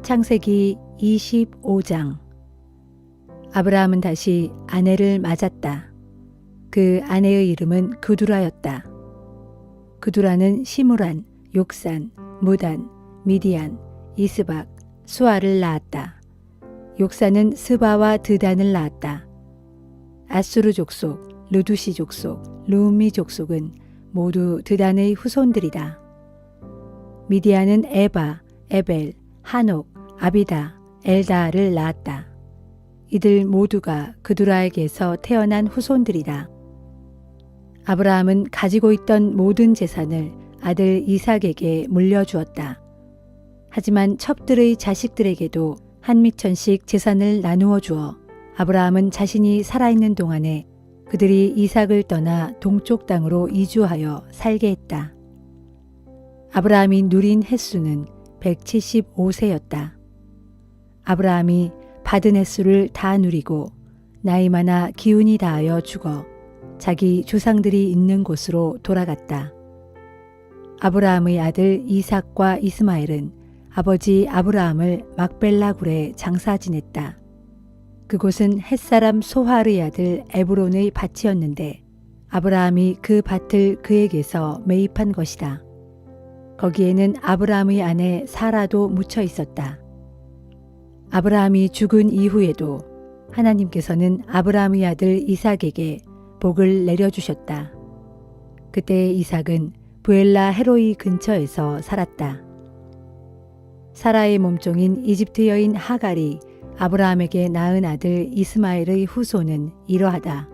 창세기 25장. 아브라함은 다시 아내를 맞았다. 그 아내의 이름은 그두라였다. 그두라는 시므란, 욕산, 무단, 미디안, 이스박, 수아를 낳았다. 욕산은 스바와 드단을 낳았다. 아수르 족속, 르두시 족속, 르움미 족속은 모두 드단의 후손들이다. 미디안은 에바, 에벨, 한옥, 아비다, 엘다를 낳았다. 이들 모두가 그두라에게서 태어난 후손들이다. 아브라함은 가지고 있던 모든 재산을 아들 이삭에게 물려주었다. 하지만 첩들의 자식들에게도 한미천씩 재산을 나누어 주어 아브라함은 자신이 살아있는 동안에 그들이 이삭을 떠나 동쪽 땅으로 이주하여 살게 했다. 아브라함이 누린 횟수는 175세였다. 아브라함이 받은 횟수를 다 누리고 나이 많아 기운이 다하여 죽어 자기 조상들이 있는 곳으로 돌아갔다. 아브라함의 아들 이삭과 이스마엘은 아버지 아브라함을 막벨라 굴에 장사 지냈다. 그곳은 햇사람 소할의 아들 에브론의 밭이었는데 아브라함이 그 밭을 그에게서 매입한 것이다. 거기에는 아브라함의 아내 사라도 묻혀 있었다. 아브라함이 죽은 이후에도 하나님께서는 아브라함의 아들 이삭에게 복을 내려주셨다. 그때 이삭은 부엘라 헤로이 근처에서 살았다. 사라의 몸종인 이집트 여인 하갈이 아브라함에게 낳은 아들 이스마엘의 후손은 이러하다.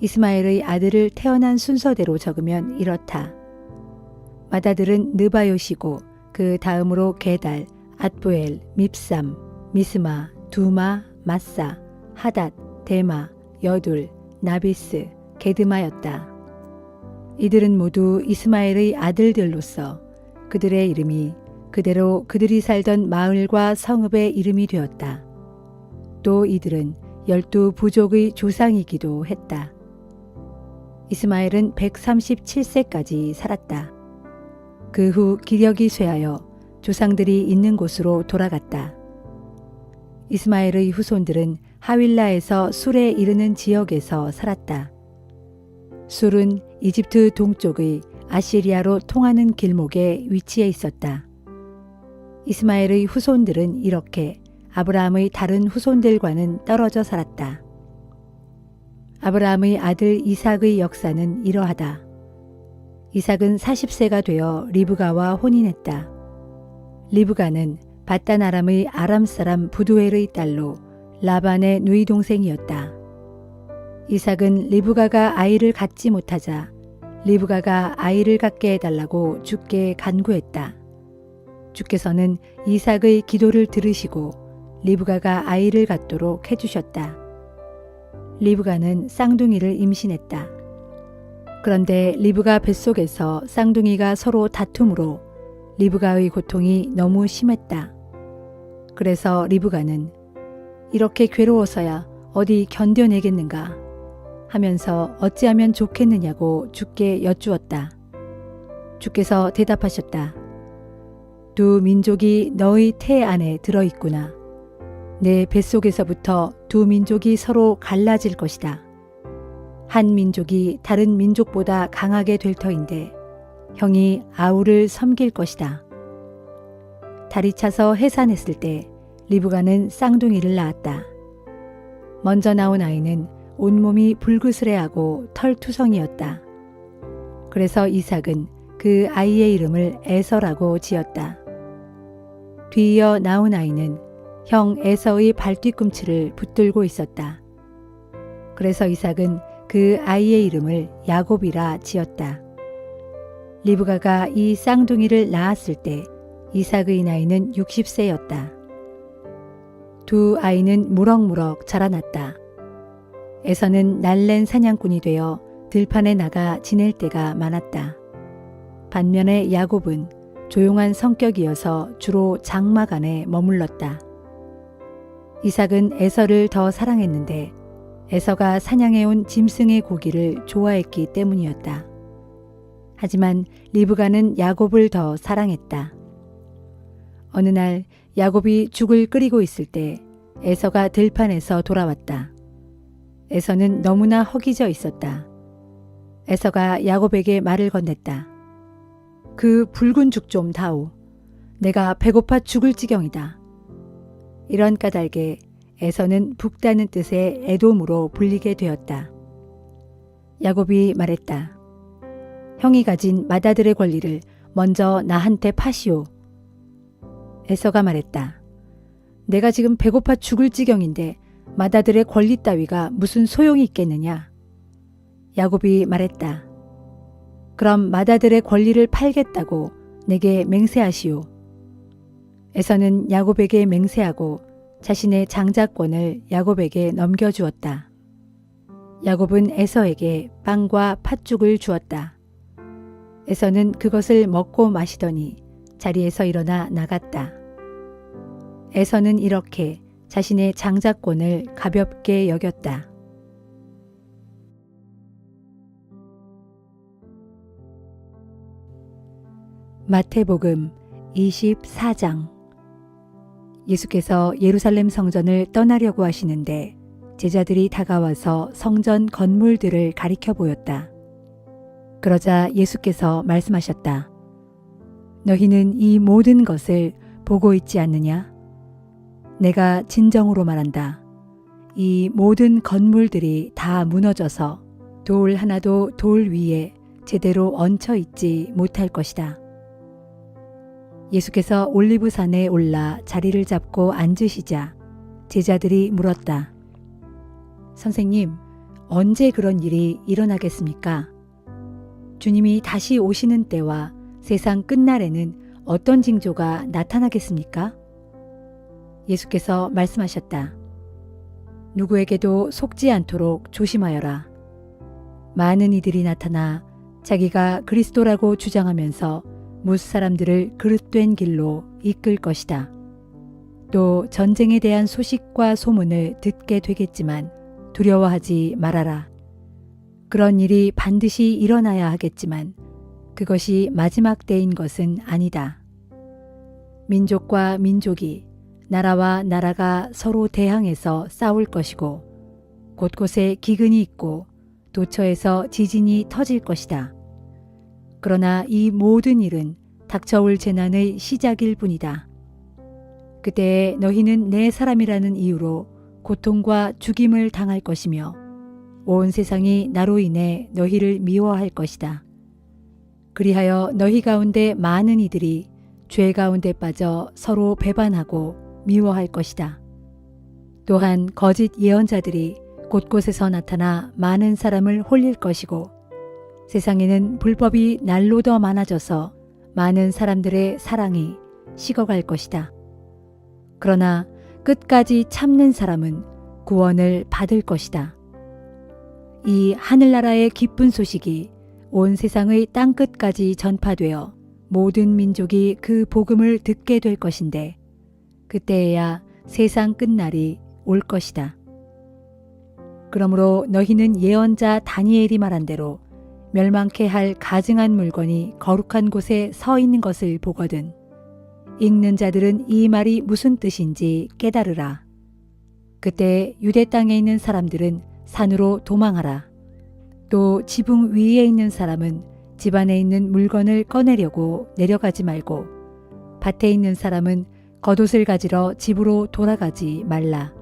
이스마엘의 아들을 태어난 순서대로 적으면 이렇다. 맏아들은 느바요시고 그 다음으로 게달, 앗부엘, 밉삼, 미스마, 두마, 마사, 하닷, 데마, 여둘, 나비스, 게드마였다. 이들은 모두 이스마엘의 아들들로서 그들의 이름이 그대로 그들이 살던 마을과 성읍의 이름이 되었다. 또 이들은 12부족의 조상이기도 했다. 이스마엘은 137세까지 살았다. 그 후 기력이 쇠하여 조상들이 있는 곳으로 돌아갔다. 이스마엘의 후손들은 하윌라에서 술에 이르는 지역에서 살았다. 술은 이집트 동쪽의 아시리아로 통하는 길목에 위치해 있었다. 이스마엘의 후손들은 이렇게 아브라함의 다른 후손들과는 떨어져 살았다. 아브라함의 아들 이삭의 역사는 이러하다. 이삭은 40세가 되어 리브가와 혼인했다. 리브가는 바단 아람의 아람 사람 부두엘의 딸로 라반의 누이 동생이었다. 이삭은 리브가가 아이를 갖지 못하자 리브가가 아이를 갖게 해달라고 주께 간구했다. 주께서는 이삭의 기도를 들으시고 리브가가 아이를 갖도록 해주셨다. 리브가는 쌍둥이를 임신했다. 그런데 리브가 뱃속에서 쌍둥이가 서로 다툼으로 리브가의 고통이 너무 심했다. 그래서 리브가는 이렇게 괴로워서야 어디 견뎌내겠는가 하면서 어찌하면 좋겠느냐고 주께 여쭈었다. 주께서 대답하셨다. 두 민족이 너의 태 안에 들어있구나. 내 뱃속에서부터 두 민족이 서로 갈라질 것이다. 한 민족이 다른 민족보다 강하게 될 터인데 형이 아우를 섬길 것이다. 달이 차서 해산했을 때 리브가는 쌍둥이를 낳았다. 먼저 나온 아이는 온몸이 불그스레하고 털투성이었다. 그래서 이삭은 그 아이의 이름을 에서라고 지었다. 뒤이어 나온 아이는 형 에서의 발뒤꿈치를 붙들고 있었다. 그래서 이삭은 그 아이의 이름을 야곱이라 지었다. 리브가가 이 쌍둥이를 낳았을 때 이삭의 나이는 60세였다. 두 아이는 무럭무럭 자라났다. 에서는 날랜 사냥꾼이 되어 들판에 나가 지낼 때가 많았다. 반면에 야곱은 조용한 성격이어서 주로 장막 안에 머물렀다. 이삭은 에서를 더 사랑했는데 에서가 사냥해온 짐승의 고기를 좋아했기 때문이었다. 하지만 리브가는 야곱을 더 사랑했다. 어느 날 야곱이 죽을 끓이고 있을 때 에서가 들판에서 돌아왔다. 에서는 너무나 허기져 있었다. 에서가 야곱에게 말을 건넸다. 그 붉은 죽 좀 다오. 내가 배고파 죽을 지경이다. 이런 까닭에 에서는 북다는 뜻의 에돔으로 불리게 되었다. 야곱이 말했다. 형이 가진 맏아들의 권리를 먼저 나한테 파시오. 에서가 말했다. 내가 지금 배고파 죽을 지경인데 맏아들의 권리 따위가 무슨 소용이 있겠느냐. 야곱이 말했다. 그럼 맏아들의 권리를 팔겠다고 내게 맹세하시오. 에서는 야곱에게 맹세하고 자신의 장자권을 야곱에게 넘겨주었다. 야곱은 에서에게 빵과 팥죽을 주었다. 에서는 그것을 먹고 마시더니 자리에서 일어나 나갔다. 에서는 이렇게 자신의 장자권을 가볍게 여겼다. 마태복음 24장. 예수께서 예루살렘 성전을 떠나려고 하시는데 제자들이 다가와서 성전 건물들을 가리켜 보였다. 그러자 예수께서 말씀하셨다. 너희는 이 모든 것을 보고 있지 않느냐? 내가 진정으로 말한다. 이 모든 건물들이 다 무너져서 돌 하나도 돌 위에 제대로 얹혀 있지 못할 것이다. 예수께서 올리브산에 올라 자리를 잡고 앉으시자 제자들이 물었다. 선생님, 언제 그런 일이 일어나겠습니까? 주님이 다시 오시는 때와 세상 끝날에는 어떤 징조가 나타나겠습니까? 예수께서 말씀하셨다. 누구에게도 속지 않도록 조심하여라. 많은 이들이 나타나 자기가 그리스도라고 주장하면서 무수 사람들을 그릇된 길로 이끌 것이다. 또 전쟁에 대한 소식과 소문을 듣게 되겠지만 두려워하지 말아라. 그런 일이 반드시 일어나야 하겠지만 그것이 마지막 때인 것은 아니다. 민족과 민족이, 나라와 나라가 서로 대항해서 싸울 것이고 곳곳에 기근이 있고 도처에서 지진이 터질 것이다. 그러나 이 모든 일은 닥쳐올 재난의 시작일 뿐이다. 그때에 너희는 내 사람이라는 이유로 고통과 죽임을 당할 것이며 온 세상이 나로 인해 너희를 미워할 것이다. 그리하여 너희 가운데 많은 이들이 죄 가운데 빠져 서로 배반하고 미워할 것이다. 또한 거짓 예언자들이 곳곳에서 나타나 많은 사람을 홀릴 것이고 세상에는 불법이 날로 더 많아져서 많은 사람들의 사랑이 식어갈 것이다. 그러나 끝까지 참는 사람은 구원을 받을 것이다. 이 하늘나라의 기쁜 소식이 온 세상의 땅끝까지 전파되어 모든 민족이 그 복음을 듣게 될 것인데 그때에야 세상 끝날이 올 것이다. 그러므로 너희는 예언자 다니엘이 말한 대로 멸망케 할 가증한 물건이 거룩한 곳에 서 있는 것을 보거든 읽는 자들은 이 말이 무슨 뜻인지 깨달으라. 그때 유대 땅에 있는 사람들은 산으로 도망하라. 또 지붕 위에 있는 사람은 집 안에 있는 물건을 꺼내려고 내려가지 말고 밭에 있는 사람은 겉옷을 가지러 집으로 돌아가지 말라.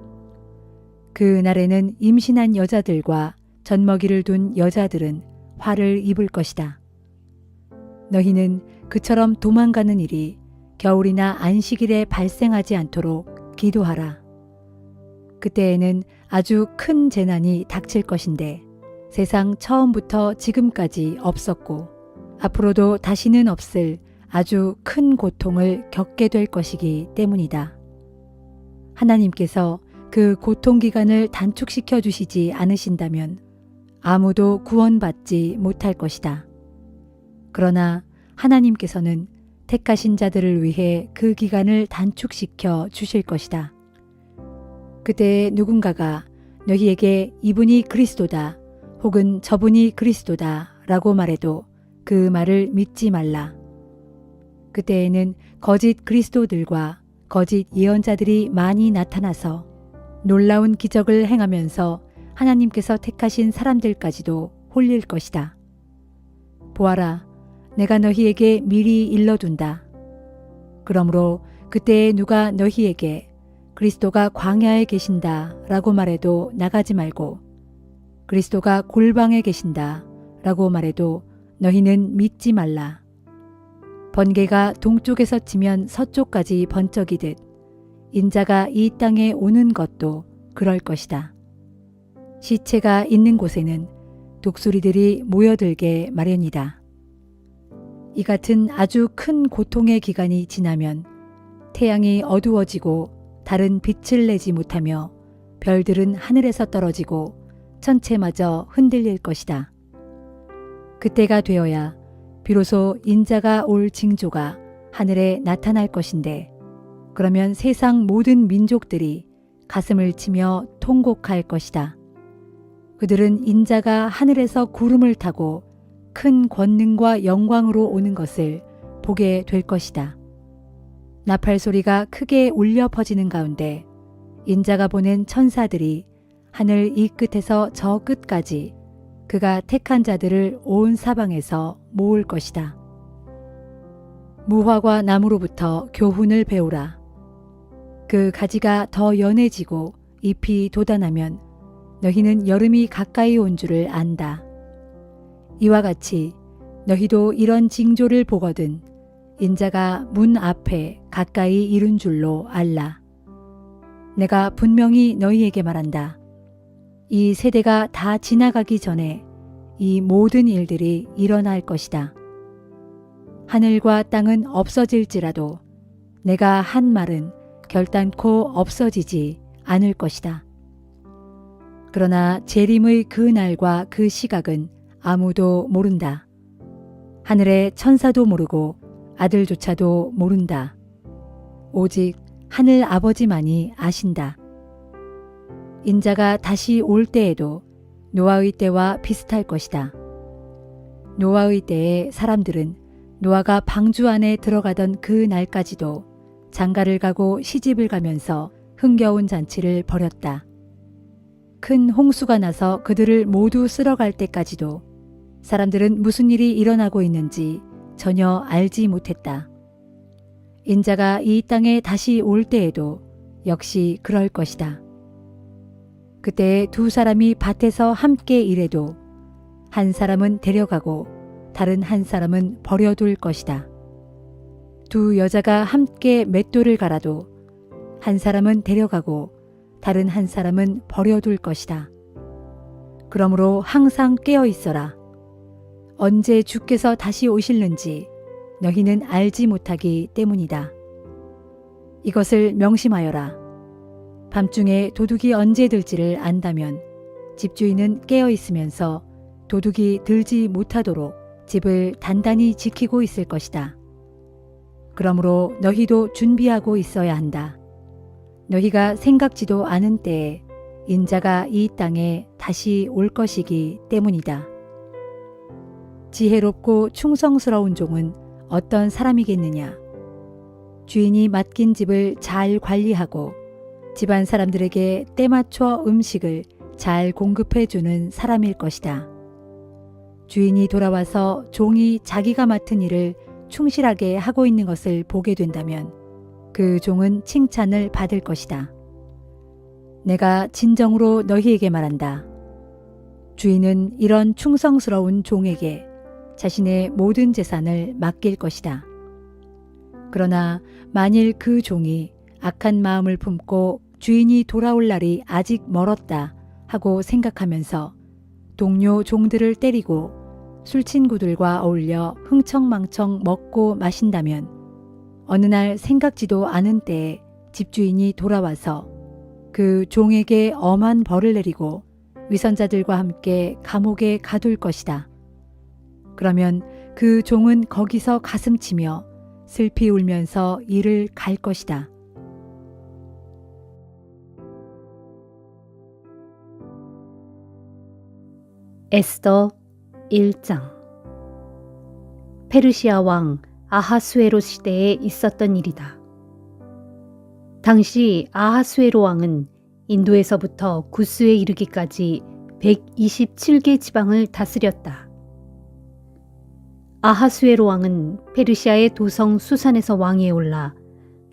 그 날에는 임신한 여자들과 젖먹이를 둔 여자들은 화를 입을 것이다. 너희는 그처럼 도망가는 일이 겨울이나 안식일에 발생하지 않도록 기도하라. 그때에는 아주 큰 재난이 닥칠 것인데 세상 처음부터 지금까지 없었고 앞으로도 다시는 없을 아주 큰 고통을 겪게 될 것이기 때문이다. 하나님께서 그 고통 기간을 단축시켜 주시지 않으신다면 아무도 구원받지 못할 것이다. 그러나 하나님께서는 택하신 자들을 위해 그 기간을 단축시켜 주실 것이다. 그때 누군가가 너희에게 이분이 그리스도다 혹은 저분이 그리스도다 라고 말해도 그 말을 믿지 말라. 그때에는 거짓 그리스도들과 거짓 예언자들이 많이 나타나서 놀라운 기적을 행하면서 하나님께서 택하신 사람들까지도 홀릴 것이다. 보아라, 내가 너희에게 미리 일러둔다. 그러므로 그때에 누가 너희에게 그리스도가 광야에 계신다 라고 말해도 나가지 말고 그리스도가 골방에 계신다 라고 말해도 너희는 믿지 말라. 번개가 동쪽에서 치면 서쪽까지 번쩍이듯 인자가 이 땅에 오는 것도 그럴 것이다. 시체가 있는 곳에는 독수리들이 모여들게 마련이다. 이 같은 아주 큰 고통의 기간이 지나면 태양이 어두워지고 달은 빛을 내지 못하며 별들은 하늘에서 떨어지고 천체마저 흔들릴 것이다. 그때가 되어야 비로소 인자가 올 징조가 하늘에 나타날 것인데 그러면 세상 모든 민족들이 가슴을 치며 통곡할 것이다. 그들은 인자가 하늘에서 구름을 타고 큰 권능과 영광으로 오는 것을 보게 될 것이다. 나팔 소리가 크게 울려 퍼지는 가운데 인자가 보낸 천사들이 하늘 이 끝에서 저 끝까지 그가 택한 자들을 온 사방에서 모을 것이다. 무화과 나무로부터 교훈을 배우라. 그 가지가 더 연해지고 잎이 돋아나면 너희는 여름이 가까이 온 줄을 안다. 이와 같이 너희도 이런 징조를 보거든 인자가 문 앞에 가까이 이른 줄로 알라. 내가 분명히 너희에게 말한다. 이 세대가 다 지나가기 전에 이 모든 일들이 일어날 것이다. 하늘과 땅은 없어질지라도 내가 한 말은 결단코 없어지지 않을 것이다. 그러나 재림의 그 날과 그 시각은 아무도 모른다. 하늘의 천사도 모르고 아들조차도 모른다. 오직 하늘 아버지만이 아신다. 인자가 다시 올 때에도 노아의 때와 비슷할 것이다. 노아의 때에 사람들은 노아가 방주 안에 들어가던 그 날까지도 장가를 가고 시집을 가면서 흥겨운 잔치를 벌였다. 큰 홍수가 나서 그들을 모두 쓸어갈 때까지도 사람들은 무슨 일이 일어나고 있는지 전혀 알지 못했다. 인자가 이 땅에 다시 올 때에도 역시 그럴 것이다. 그때 두 사람이 밭에서 함께 일해도 한 사람은 데려가고 다른 한 사람은 버려둘 것이다. 두 여자가 함께 맷돌을 갈아도 한 사람은 데려가고 다른 한 사람은 버려둘 것이다. 그러므로 항상 깨어 있어라. 언제 주께서 다시 오실는지 너희는 알지 못하기 때문이다. 이것을 명심하여라. 밤중에 도둑이 언제 들지를 안다면 집주인은 깨어 있으면서 도둑이 들지 못하도록 집을 단단히 지키고 있을 것이다. 그러므로 너희도 준비하고 있어야 한다. 너희가 생각지도 않은 때에 인자가 이 땅에 다시 올 것이기 때문이다. 지혜롭고 충성스러운 종은 어떤 사람이겠느냐? 주인이 맡긴 집을 잘 관리하고 집안 사람들에게 때맞춰 음식을 잘 공급해 주는 사람일 것이다. 주인이 돌아와서 종이 자기가 맡은 일을 충실하게 하고 있는 것을 보게 된다면 그 종은 칭찬을 받을 것이다. 내가 진정으로 너희에게 말한다. 주인은 이런 충성스러운 종에게 자신의 모든 재산을 맡길 것이다. 그러나 만일 그 종이 악한 마음을 품고 주인이 돌아올 날이 아직 멀었다 하고 생각하면서 동료 종들을 때리고 술친구들과 어울려 흥청망청 먹고 마신다면 어느 날 생각지도 않은 때에 집주인이 돌아와서 그 종에게 엄한 벌을 내리고 위선자들과 함께 감옥에 가둘 것이다. 그러면 그 종은 거기서 가슴치며 슬피 울면서 이를 갈 것이다. 에스더 1장. 페르시아 왕 아하수에로 시대에 있었던 일이다. 당시 아하수에로 왕은 인도에서부터 구스에 이르기까지 127개 지방을 다스렸다. 아하수에로 왕은 페르시아의 도성 수산에서 왕위에 올라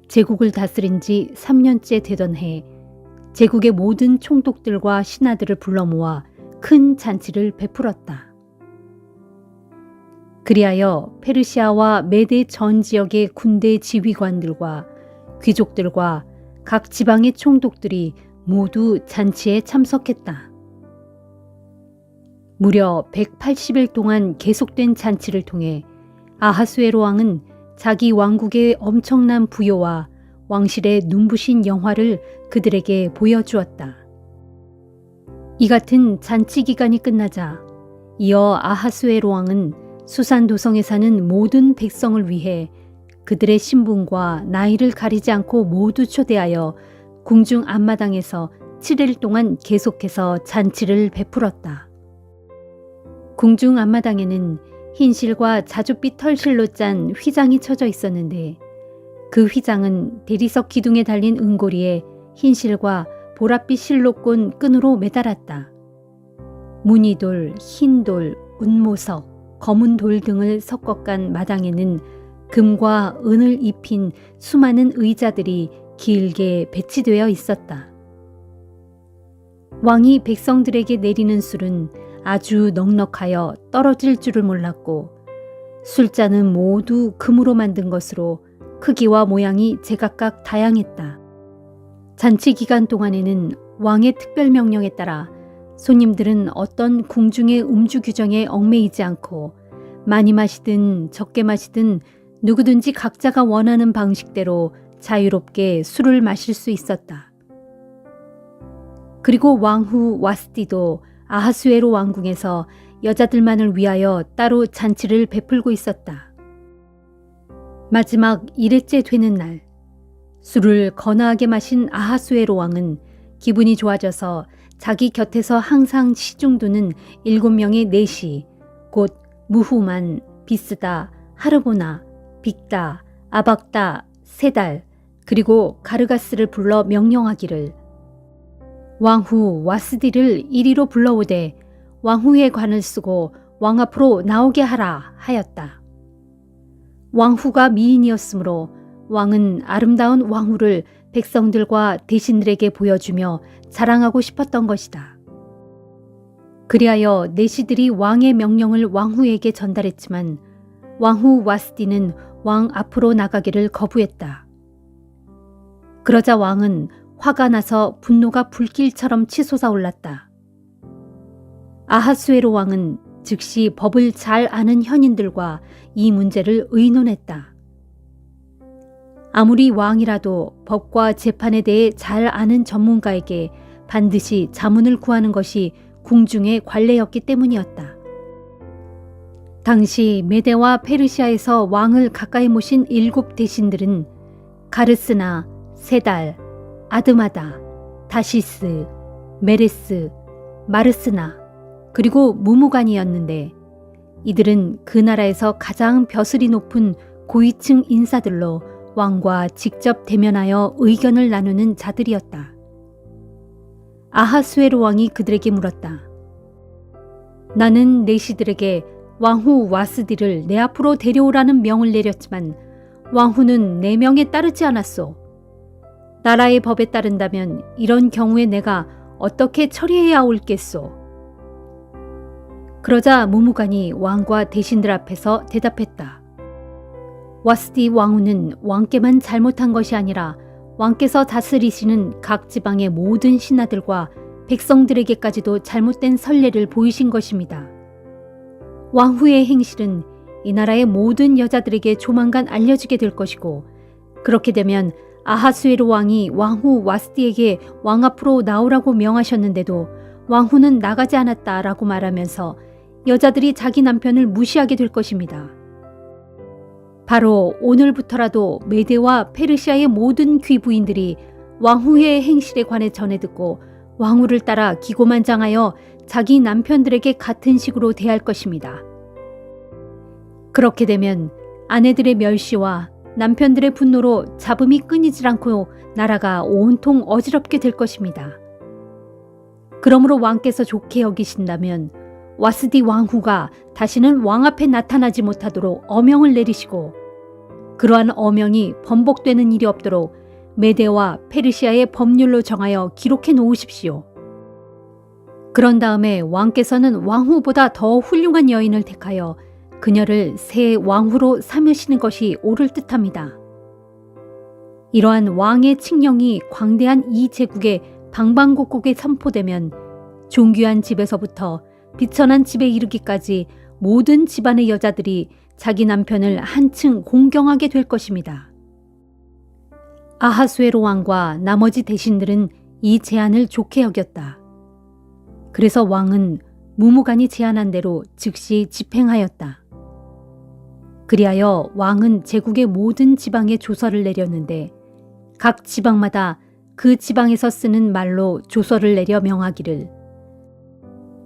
제국을 다스린 지 3년째 되던 해 제국의 모든 총독들과 신하들을 불러 모아 큰 잔치를 베풀었다. 그리하여 페르시아와 메데 전 지역의 군대 지휘관들과 귀족들과 각 지방의 총독들이 모두 잔치에 참석했다. 무려 180일 동안 계속된 잔치를 통해 아하수에로 왕은 자기 왕국의 엄청난 부요와 왕실의 눈부신 영화를 그들에게 보여주었다. 이 같은 잔치 기간이 끝나자 이어 아하수에로 왕은 수산 도성에 사는 모든 백성을 위해 그들의 신분과 나이를 가리지 않고 모두 초대하여 궁중 앞마당에서 7일 동안 계속해서 잔치를 베풀었다. 궁중 앞마당에는 흰실과 자줏빛 털실로 짠 휘장이 쳐져 있었는데 그 휘장은 대리석 기둥에 달린 은고리에 흰실과 보랏빛 실로 꼰 끈으로 매달았다. 무늬돌, 흰돌, 운모석, 검은 돌 등을 섞어간 마당에는 금과 은을 입힌 수많은 의자들이 길게 배치되어 있었다. 왕이 백성들에게 내리는 술은 아주 넉넉하여 떨어질 줄을 몰랐고 술잔은 모두 금으로 만든 것으로 크기와 모양이 제각각 다양했다. 잔치 기간 동안에는 왕의 특별 명령에 따라 손님들은 어떤 궁중의 음주 규정에 얽매이지 않고 많이 마시든 적게 마시든 누구든지 각자가 원하는 방식대로 자유롭게 술을 마실 수 있었다. 그리고 왕후 와스티도 아하수에로 왕궁에서 여자들만을 위하여 따로 잔치를 베풀고 있었다. 마지막 1회째 되는 날, 술을 거나하게 마신 아하수에로 왕은 기분이 좋아져서 자기 곁에서 항상 시중두는 7명의 내시, 곧 무후만, 비스다, 하르보나, 빅다, 아박다, 세달, 그리고 가르가스를 불러 명령하기를 왕후 와스디를 이리로 불러오되 왕후의 관을 쓰고 왕 앞으로 나오게 하라 하였다. 왕후가 미인이었으므로 왕은 아름다운 왕후를 백성들과 대신들에게 보여주며 자랑하고 싶었던 것이다. 그리하여 내시들이 왕의 명령을 왕후에게 전달했지만 왕후 와스디는 왕 앞으로 나가기를 거부했다. 그러자 왕은 화가 나서 분노가 불길처럼 치솟아 올랐다. 아하수에로 왕은 즉시 법을 잘 아는 현인들과 이 문제를 의논했다. 아무리 왕이라도 법과 재판에 대해 잘 아는 전문가에게 반드시 자문을 구하는 것이 궁중의 관례였기 때문이었다. 당시 메데와 페르시아에서 왕을 가까이 모신 7 대신들은 가르스나, 세달, 아드마다, 다시스, 메레스, 마르스나, 그리고 무무간이었는데 이들은 그 나라에서 가장 벼슬이 높은 고위층 인사들로 왕과 직접 대면하여 의견을 나누는 자들이었다. 아하수에로 왕이 그들에게 물었다. 나는 내시들에게 왕후 와스디를 내 앞으로 데려오라는 명을 내렸지만 왕후는 내 명에 따르지 않았소. 나라의 법에 따른다면 이런 경우에 내가 어떻게 처리해야 옳겠소? 그러자 무무간이 왕과 대신들 앞에서 대답했다. 와스디 왕후는 왕께만 잘못한 것이 아니라 왕께서 다스리시는 각 지방의 모든 신하들과 백성들에게까지도 잘못된 선례를 보이신 것입니다. 왕후의 행실은 이 나라의 모든 여자들에게 조만간 알려지게 될 것이고 그렇게 되면 아하수에로 왕이 왕후 와스디에게 왕 앞으로 나오라고 명하셨는데도 왕후는 나가지 않았다라고 말하면서 여자들이 자기 남편을 무시하게 될 것입니다. 바로 오늘부터라도 메데와 페르시아의 모든 귀부인들이 왕후의 행실에 관해 전해 듣고 왕후를 따라 기고만장하여 자기 남편들에게 같은 식으로 대할 것입니다. 그렇게 되면 아내들의 멸시와 남편들의 분노로 잡음이 끊이질 않고 나라가 온통 어지럽게 될 것입니다. 그러므로 왕께서 좋게 여기신다면 와스디 왕후가 다시는 왕 앞에 나타나지 못하도록 어명을 내리시고 그러한 어명이 번복되는 일이 없도록 메데와 페르시아의 법률로 정하여 기록해 놓으십시오. 그런 다음에 왕께서는 왕후보다 더 훌륭한 여인을 택하여 그녀를 새 왕후로 삼으시는 것이 옳을 듯합니다. 이러한 왕의 칙령이 광대한 이 제국의 방방곡곡에 선포되면 존귀한 집에서부터 비천한 집에 이르기까지 모든 집안의 여자들이 자기 남편을 한층 공경하게 될 것입니다. 아하수에로 왕과 나머지 대신들은 이 제안을 좋게 여겼다. 그래서 왕은 무무간이 제안한 대로 즉시 집행하였다. 그리하여 왕은 제국의 모든 지방에 조서를 내렸는데 각 지방마다 그 지방에서 쓰는 말로 조서를 내려 명하기를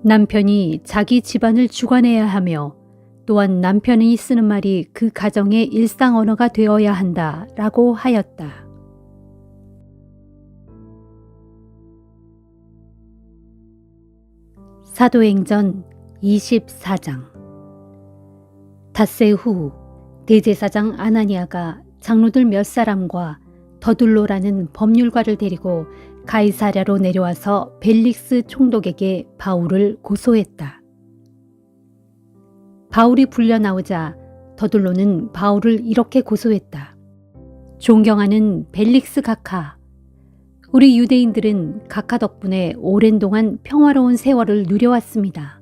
남편이 자기 집안을 주관해야 하며 또한 남편이 쓰는 말이 그 가정의 일상 언어가 되어야 한다라고 하였다. 사도행전 24장. 닷새 후 대제사장 아나니아가 장로들 몇 사람과 더둘로라는 법률가를 데리고 가이사랴로 내려와서 벨릭스 총독에게 바울을 고소했다. 바울이 불려 나오자 더둘로는 바울을 이렇게 고소했다. 존경하는 벨릭스 각하, 우리 유대인들은 각하 덕분에 오랜 동안 평화로운 세월을 누려왔습니다.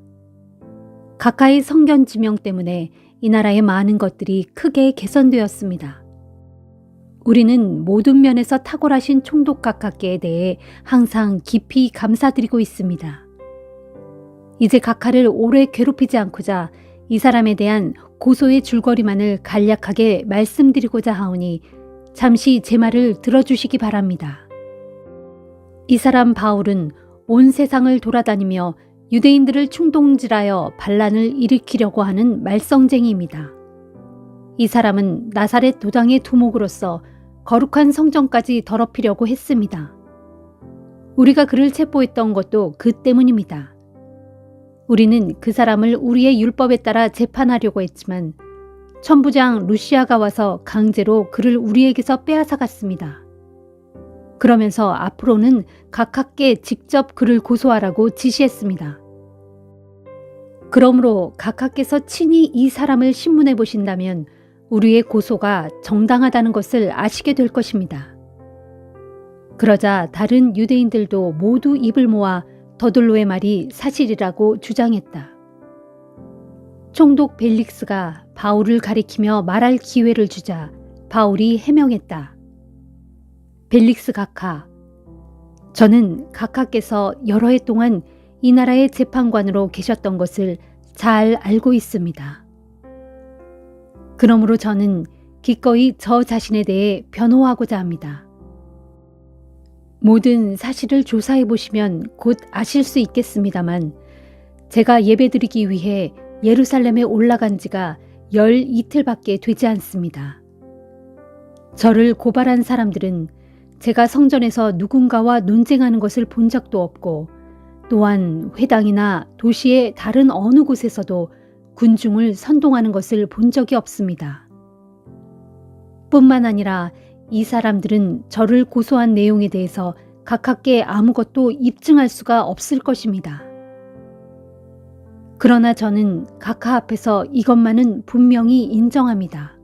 각하의 성견 지명 때문에 이 나라의 많은 것들이 크게 개선되었습니다. 우리는 모든 면에서 탁월하신 총독 각하께 대해 항상 깊이 감사드리고 있습니다. 이제 각하를 오래 괴롭히지 않고자 이 사람에 대한 고소의 줄거리만을 간략하게 말씀드리고자 하오니 잠시 제 말을 들어주시기 바랍니다. 이 사람 바울은 온 세상을 돌아다니며 유대인들을 충동질하여 반란을 일으키려고 하는 말썽쟁이입니다. 이 사람은 나사렛 도당의 두목으로서 거룩한 성전까지 더럽히려고 했습니다. 우리가 그를 체포했던 것도 그 때문입니다. 우리는 그 사람을 우리의 율법에 따라 재판하려고 했지만 천부장 루시아가 와서 강제로 그를 우리에게서 빼앗아 갔습니다. 그러면서 앞으로는 각하께 직접 그를 고소하라고 지시했습니다. 그러므로 각하께서 친히 이 사람을 신문해 보신다면 우리의 고소가 정당하다는 것을 아시게 될 것입니다. 그러자 다른 유대인들도 모두 입을 모아 더둘로의 말이 사실이라고 주장했다. 총독 벨릭스가 바울을 가리키며 말할 기회를 주자 바울이 해명했다. 벨릭스 각하, 저는 각하께서 여러 해 동안 이 나라의 재판관으로 계셨던 것을 잘 알고 있습니다. 그러므로 저는 기꺼이 저 자신에 대해 변호하고자 합니다. 모든 사실을 조사해 보시면 곧 아실 수 있겠습니다만 제가 예배드리기 위해 예루살렘에 올라간 지가 12일밖에 되지 않습니다. 저를 고발한 사람들은 제가 성전에서 누군가와 논쟁하는 것을 본 적도 없고 또한 회당이나 도시의 다른 어느 곳에서도 군중을 선동하는 것을 본 적이 없습니다. 뿐만 아니라 이 사람들은 저를 고소한 내용에 대해서 각하께 아무것도 입증할 수가 없을 것입니다. 그러나 저는 각하 앞에서 이것만은 분명히 인정합니다.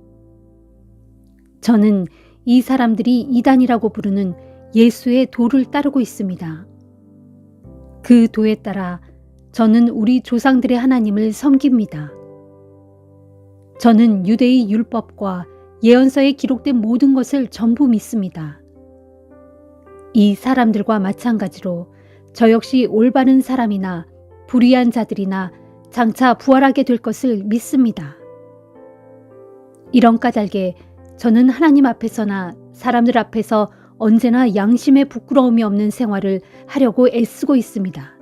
저는 이 사람들이 이단이라고 부르는 예수의 도를 따르고 있습니다. 그 도에 따라 저는 우리 조상들의 하나님을 섬깁니다. 저는 유대의 율법과 예언서에 기록된 모든 것을 전부 믿습니다. 이 사람들과 마찬가지로 저 역시 올바른 사람이나 불의한 자들이나 장차 부활하게 될 것을 믿습니다. 이런 까닭에 저는 하나님 앞에서나 사람들 앞에서 언제나 양심에 부끄러움이 없는 생활을 하려고 애쓰고 있습니다.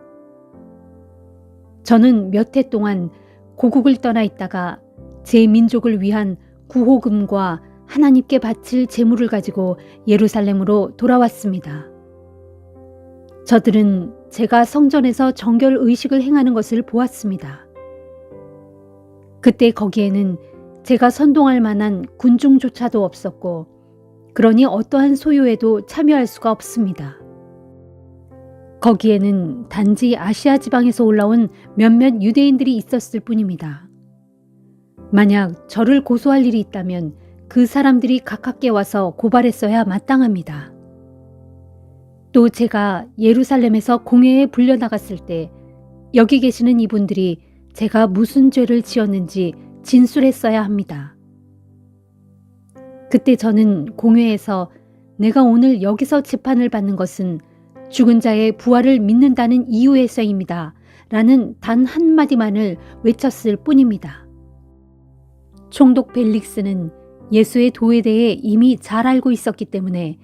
저는 몇 해 동안 고국을 떠나 있다가 제 민족을 위한 구호금과 하나님께 바칠 제물을 가지고 예루살렘으로 돌아왔습니다. 저들은 제가 성전에서 정결 의식을 행하는 것을 보았습니다. 그때 거기에는 제가 선동할 만한 군중조차도 없었고, 그러니 어떠한 소요에도 참여할 수가 없습니다. 거기에는 단지 아시아 지방에서 올라온 몇몇 유대인들이 있었을 뿐입니다. 만약 저를 고소할 일이 있다면 그 사람들이 가깝게 와서 고발했어야 마땅합니다. 또 제가 예루살렘에서 공회에 불려나갔을 때 여기 계시는 이분들이 제가 무슨 죄를 지었는지 진술했어야 합니다. 그때 저는 공회에서 내가 오늘 여기서 재판을 받는 것은 죽은 자의 부활을 믿는다는 이유에서입니다. 라는 단 한마디만을 외쳤을 뿐입니다. 총독 벨릭스는 예수의 도에 대해 이미 잘 알고 있었기 때문에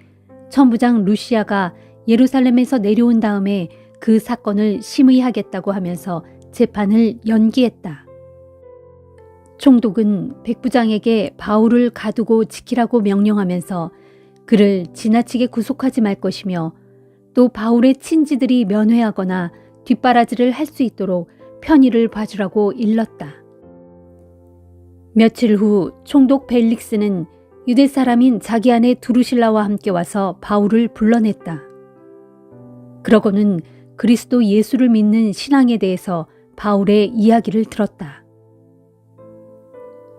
천부장 루시아가 예루살렘에서 내려온 다음에 그 사건을 심의하겠다고 하면서 재판을 연기했다. 총독은 백부장에게 바울을 가두고 지키라고 명령하면서 그를 지나치게 구속하지 말 것이며 또 바울의 친지들이 면회하거나 뒷바라지를 할 수 있도록 편의를 봐주라고 일렀다. 며칠 후 총독 벨릭스는 유대 사람인 자기 아내 두루실라와 함께 와서 바울을 불러냈다. 그러고는 그리스도 예수를 믿는 신앙에 대해서 바울의 이야기를 들었다.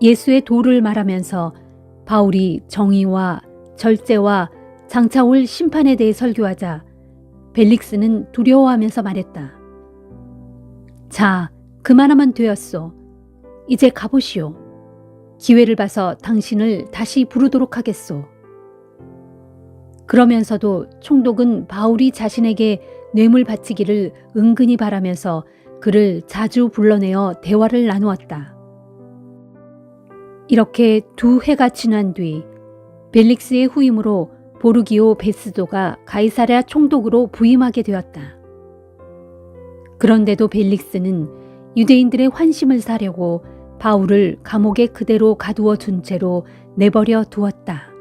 예수의 도를 말하면서 바울이 정의와 절제와 장차 올 심판에 대해 설교하자 벨릭스는 두려워하면서 말했다. 자, 그만하면 되었소. 이제 가보시오. 기회를 봐서 당신을 다시 부르도록 하겠소. 그러면서도 총독은 바울이 자신에게 뇌물 바치기를 은근히 바라면서 그를 자주 불러내어 대화를 나누었다. 이렇게 2회가 지난 뒤 벨릭스의 후임으로 보르기오 베스도가 가이사랴 총독으로 부임하게 되었다. 그런데도 벨릭스는 유대인들의 환심을 사려고 바울을 감옥에 그대로 가두어 둔 채로 내버려 두었다.